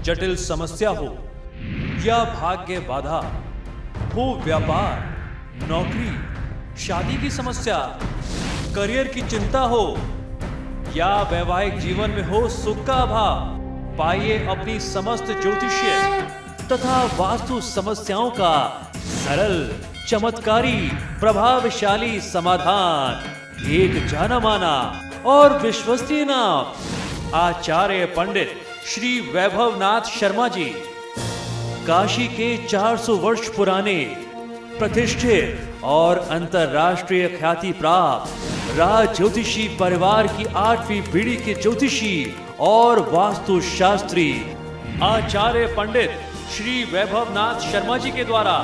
जटिल समस्या हो या भाग्य बाधा हो, व्यापार, नौकरी, शादी की समस्या, करियर की चिंता हो या वैवाहिक जीवन में हो सुख का अभाव, पाइए अपनी समस्त ज्योतिषीय तथा वास्तु समस्याओं का सरल, चमत्कारी, प्रभावशाली समाधान। एक जाना माना और विश्वसनीय नाम, आचार्य पंडित श्री वैभवनाथ शर्मा जी, काशी के 400 वर्ष पुराने प्रतिष्ठित और अंतरराष्ट्रीय ख्याति प्राप्त राज ज्योतिषी परिवार की 8वीं पीढ़ी के ज्योतिषी और वास्तु शास्त्री आचार्य पंडित श्री वैभवनाथ शर्मा जी के द्वारा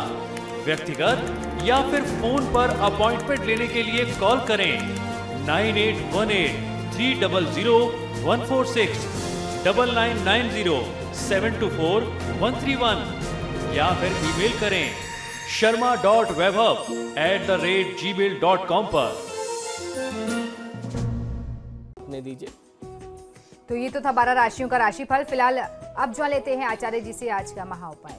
व्यक्तिगत या फिर फोन पर अपॉइंटमेंट लेने के लिए कॉल करें 9818300146, 9990724131 या फिर ईमेल करें sharma.vaibhav@gmail.com पर। दीजिए। तो ये तो था 12 राशियों का राशिफल। फिलहाल अब जो लेते हैं आचार्य जी से आज का महा उपाय।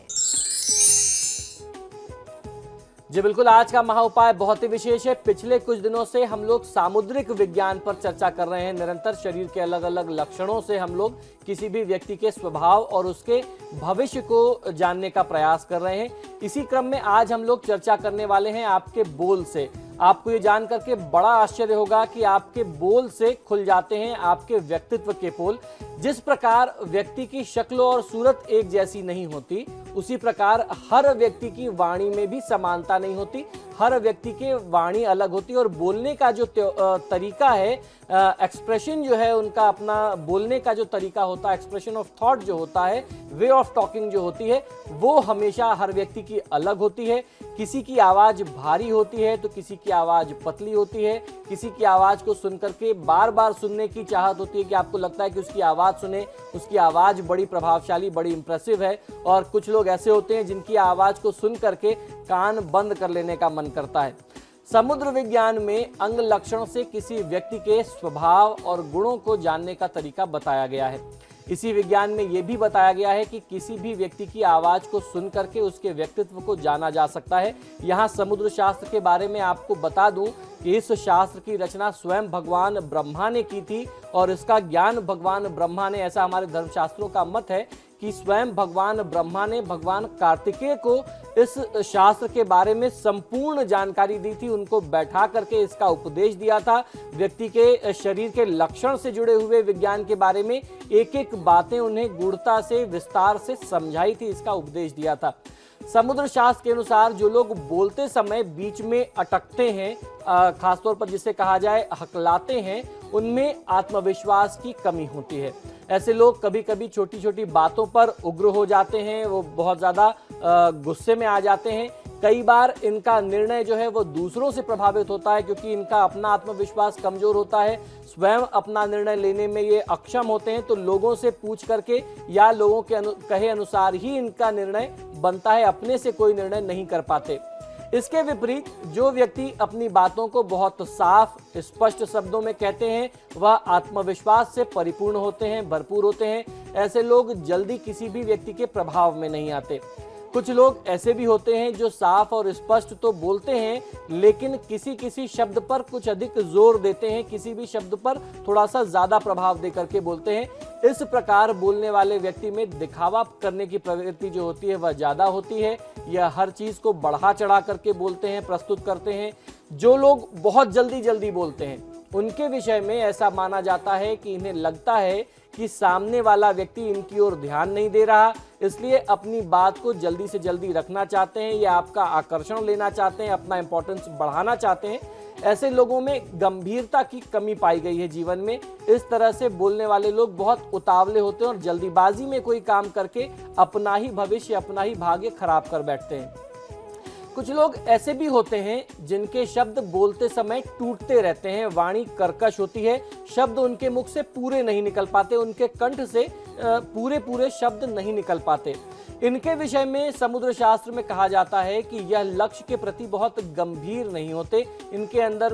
जी बिल्कुल, आज का महा उपाय बहुत ही विशेष है। पिछले कुछ दिनों से हम लोग सामुद्रिक विज्ञान पर चर्चा कर रहे हैं। निरंतर शरीर के अलग अलग लक्षणों से हम लोग किसी भी व्यक्ति के स्वभाव और उसके भविष्य को जानने का प्रयास कर रहे हैं। इसी क्रम में आज हम लोग चर्चा करने वाले हैं आपके बोल से। आपको ये जान करके बड़ा आश्चर्य होगा कि आपके बोल से खुल जाते हैं आपके व्यक्तित्व के पोल। जिस प्रकार व्यक्ति की शक्ल और सूरत एक जैसी नहीं होती, उसी प्रकार हर व्यक्ति की वाणी में भी समानता नहीं होती। हर व्यक्ति की वाणी अलग होती है और बोलने का जो तरीका है, एक्सप्रेशन जो है उनका, अपना बोलने का जो तरीका होता है, एक्सप्रेशन ऑफ थॉट जो होता है, वे ऑफ टॉकिंग जो होती है, वो हमेशा हर व्यक्ति की अलग होती है। किसी की आवाज भारी होती है तो किसी की आवाज पतली होती है। किसी की आवाज को सुनकर के बार बार सुनने की चाहत होती है कि आपको लगता है कि उसकी आवाज सुने, उसकी आवाज बड़ी प्रभावशाली, बड़ी इंप्रेसिव है। और कुछ लोग ऐसे होते हैं जिनकी आवाज को सुन करके कान बंद कर लेने का मन करता है। समुद्र विज्ञान में अंग लक्षण से किसी व्यक्ति के स्वभाव और गुणों को जानने का तरीका बताया गया है। इसी विज्ञान में यह भी बताया गया है कि किसी भी व्यक्ति की आवाज को सुन करके उसके व्यक्तित्व को जाना जा सकता है। यहाँ समुद्र शास्त्र के बारे में आपको बता दूं कि इस शास्त्र की रचना स्वयं भगवान ब्रह्मा ने की थी और इसका ज्ञान भगवान ब्रह्मा ने, ऐसा हमारे धर्मशास्त्रों का मत है कि स्वयं भगवान ब्रह्मा ने भगवान कार्तिकेय को इस शास्त्र के बारे में संपूर्ण जानकारी दी थी। उनको बैठा करके इसका उपदेश दिया था। व्यक्ति के शरीर के लक्षण से जुड़े हुए विज्ञान के बारे में एक एक बातें उन्हें गूढ़ता से, विस्तार से समझाई थी, इसका उपदेश दिया था। समुद्र शास्त्र के अनुसार जो लोग बोलते समय बीच में अटकते हैं, खासतौर पर जिसे कहा जाए हकलाते हैं, उनमें आत्मविश्वास की कमी होती है। ऐसे लोग कभी कभी छोटी छोटी बातों पर उग्र हो जाते हैं, वो बहुत ज़्यादा गुस्से में आ जाते हैं। कई बार इनका निर्णय जो है वो दूसरों से प्रभावित होता है क्योंकि इनका अपना आत्मविश्वास कमजोर होता है। स्वयं अपना निर्णय लेने में ये अक्षम होते हैं, तो लोगों से पूछ करके या लोगों के कहे अनुसार ही इनका निर्णय बनता है, अपने से कोई निर्णय नहीं कर पाते। इसके विपरीत जो व्यक्ति अपनी बातों को बहुत साफ स्पष्ट शब्दों में कहते हैं, वह आत्मविश्वास से परिपूर्ण होते हैं, भरपूर होते हैं। ऐसे लोग जल्दी किसी भी व्यक्ति के प्रभाव में नहीं आते। कुछ लोग ऐसे भी होते हैं जो साफ और स्पष्ट तो बोलते हैं, लेकिन किसी किसी शब्द पर कुछ अधिक जोर देते हैं, किसी भी शब्द पर थोड़ा सा ज्यादा प्रभाव देकर के बोलते हैं। इस प्रकार बोलने वाले व्यक्ति में दिखावा करने की प्रवृत्ति जो होती है वह ज्यादा होती है। यह हर चीज को बढ़ा चढ़ा करके बोलते हैं, प्रस्तुत करते हैं। जो लोग बहुत जल्दी जल्दी बोलते हैं, उनके विषय में ऐसा माना जाता है कि इन्हें लगता है कि सामने वाला व्यक्ति इनकी ओर ध्यान नहीं दे रहा, इसलिए अपनी बात को जल्दी से जल्दी रखना चाहते हैं या आपका आकर्षण लेना चाहते हैं, अपना इंपॉर्टेंस बढ़ाना चाहते हैं। ऐसे लोगों में गंभीरता की कमी पाई गई है जीवन में। इस तरह से बोलने वाले लोग बहुत उतावले होते हैं और जल्दीबाजी में कोई काम करके अपना ही भविष्य, अपना ही भाग्य खराब कर बैठते हैं। कुछ लोग ऐसे भी होते हैं जिनके शब्द बोलते समय टूटते रहते हैं, वाणी कर्कश होती है, शब्द उनके मुख से पूरे नहीं निकल पाते, उनके कंठ से पूरे पूरे शब्द नहीं निकल पाते। इनके विषय में समुद्र शास्त्र में कहा जाता है कि यह लक्ष्य के प्रति बहुत गंभीर नहीं होते, इनके अंदर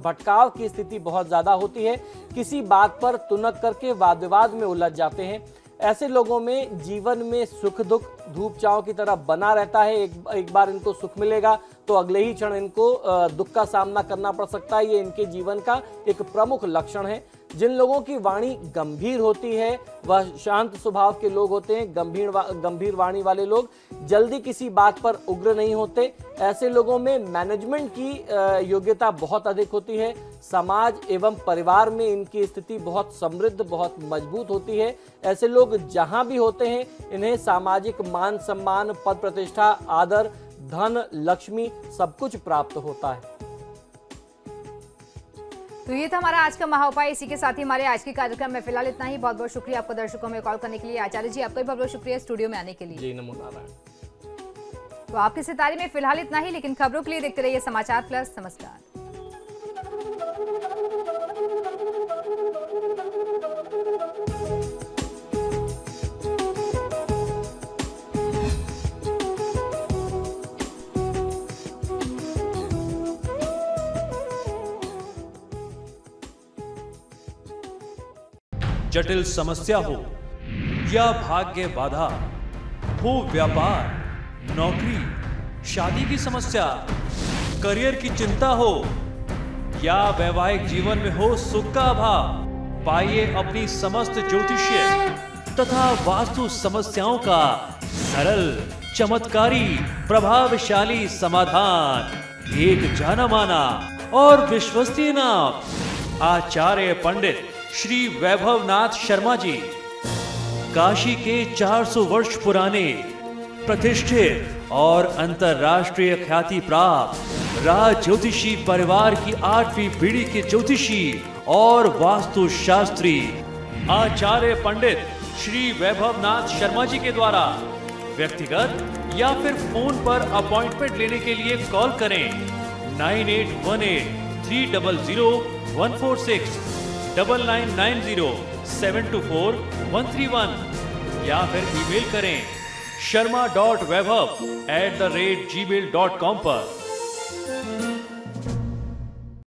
भटकाव की स्थिति बहुत ज्यादा होती है, किसी बात पर तुनक करके वाद विवाद में उलझ जाते हैं। ऐसे लोगों में जीवन में सुख दुख धूप छांव की तरह बना रहता है। एक बार इनको सुख मिलेगा तो अगले ही क्षण इनको दुख का सामना करना पड़ सकता है। ये इनके जीवन का एक प्रमुख लक्षण है। जिन लोगों की वाणी गंभीर होती है, वह शांत स्वभाव के लोग होते हैं। गंभीर वाणी वाले लोग जल्दी किसी बात पर उग्र नहीं होते। ऐसे लोगों में मैनेजमेंट की योग्यता बहुत अधिक होती है। समाज एवं परिवार में इनकी स्थिति बहुत समृद्ध, बहुत मजबूत होती है। ऐसे लोग जहां भी होते हैं, इन्हें सामाजिक मान सम्मान, पद प्रतिष्ठा, आदर, धन, लक्ष्मी सब कुछ प्राप्त होता है। तो ये था हमारा आज का महाउपाय। इसी के साथ ही हमारे आज के कार्यक्रम में फिलहाल इतना ही। बहुत बहुत शुक्रिया आपको दर्शकों में कॉल करने के लिए। आचार्य जी, आपका भी बहुत बहुत शुक्रिया स्टूडियो में आने के लिए। जी, नमो नारायण। तो आपके सितारे में फिलहाल इतना ही, लेकिन खबरों के लिए देखते रहिए समाचार प्लस। नमस्कार। जटिल समस्या हो या भाग्य बाधा हो, व्यापार, नौकरी, शादी की समस्या, करियर की चिंता हो या वैवाहिक जीवन में हो सुख का अभाव, पाइए अपनी समस्त ज्योतिषीय तथा वास्तु समस्याओं का सरल, चमत्कारी, प्रभावशाली समाधान। एक जाना माना और विश्वसनीय नाम, आचार्य पंडित श्री वैभवनाथ शर्मा जी। काशी के 400 वर्ष पुराने, प्रतिष्ठित और अंतरराष्ट्रीय ख्याति प्राप्त राज ज्योतिषी परिवार की 8वीं पीढ़ी के ज्योतिषी और वास्तु शास्त्री आचार्य पंडित श्री वैभवनाथ शर्मा जी के द्वारा व्यक्तिगत या फिर फोन पर अपॉइंटमेंट लेने के लिए कॉल करें 9818 300 146, 9990 724 131 या फिर ईमेल करें sharma.vaibhav@gmail.com पर।